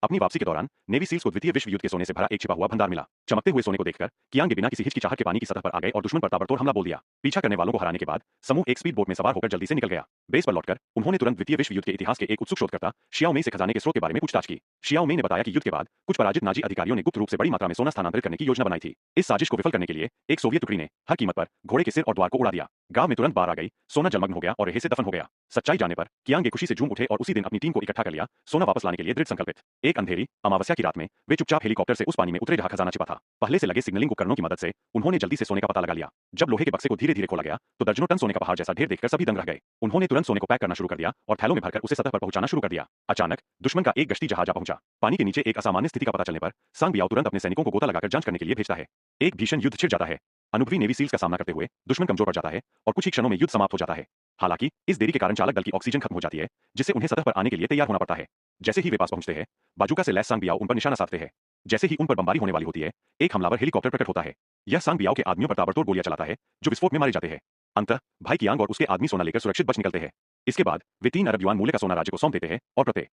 अपनी वापसी के दौरान नेवी सील्स को द्वितीय विश्व युद्ध के सोने से भरा एक छिपा हुआ भंडार मिला। चमकते हुए सोने को देखकर कियांग बिना किसी हिचकिचाहट के पानी की सतह पर आ गए और दुश्मन पर ताबड़तोड़ हमला बोल दिया। पीछा करने वालों को हराने के बाद समूह एक स्पीड बोट में सवार होकर जल्दी से निकल गया। बेस पर लौटकर उन्होंने तुरंत द्वितीय विश्व युद्ध के इतिहास के एक उत्सुक शोधकर्ता शियाओ मेई से खजाने के स्रोत के बारे में पूछताछ की। शियाओ मेई ने बताया कि युद्ध के बाद कुछ पराजित नाजी अधिकारियों ने गुप्त रूप से बड़ी मात्रा में सोना स्थानांतरित करने की योजना बनाई थी। इस साजिश को विफल करने के लिए एक सोवियत टुकड़ी ने हर कीमत पर घोड़े के सिर और द्वार को उड़ा दिया। गांव में तुरंत बाढ़ आ गई, सोना जलमग्न हो गया और रेहे से दफन हो गया। सच्चाई जानने पर कियांग खुशी से झूम उठे और उसी दिन अपनी टीम को इकट्ठा कर लिया, सोना वापस लाने के लिए दृढ़ संकल्पित। एक अंधेरी अमावस्या की रात में वे चुपचाप हेलीकॉप्टर से उस पानी में उतरे जहां खजाना छिपा था। पहले से लगे सिग्नलिंग उपकरणों की मदद से उन्होंने जल्दी से सोने का पता लगा लिया। जब लोहे के बक्से को धीरे धीरे खोला गया तो दर्जनों टन सोने का पहाड़ जैसा ढेर देखकर सभी दंग रह गए। उन्होंने तुरंत सोने को पैक करना शुरू कर दिया और थैलों में भरकर उसे सतह पर पहुंचाना शुरू कर दिया। अचानक दुश्मन का एक गश्ती जहाज पहुंचा। पानी के नीचे एक असामान्य स्थिति का पता चलने पर सांग बियाओ तुरंत अपने सैनिकों को गोता लगाकर जांच करने के लिए भेजता है। एक भीषण युद्ध छिड़ जाता है। अनुभवी नेवी सील्स का सामना करते हुए दुश्मन कमजोर पड़ जाता है और कुछ ही क्षणों में युद्ध समाप्त हो जाता है। हालांकि इस देरी के कारण चालक दल की ऑक्सीजन खत्म हो जाती है, जिससे उन्हें सतह पर आने के लिए तैयार होना पड़ता है। जैसे ही वे पास पहुंचते हैं, बाजूका से लैस सांग बियाओ उन पर निशाना साधते हैं। जैसे ही उन पर बमबारी होने वाली होती है, एक हमलावर हेलीकॉप्टर प्रकट होता है। यह सांग बियाओ के आदमियों पर ताबड़तोड़ गोलियां चलाता है, जो विस्फोट में मारे जाते हैं। अंततः भाई कियांग और उसके आदमी सोना लेकर सुरक्षित बच निकलते हैं। इसके बाद वे 3 अरब युआन मूल्य का सोना राज्य को सौंप देते हैं और प्रत्येक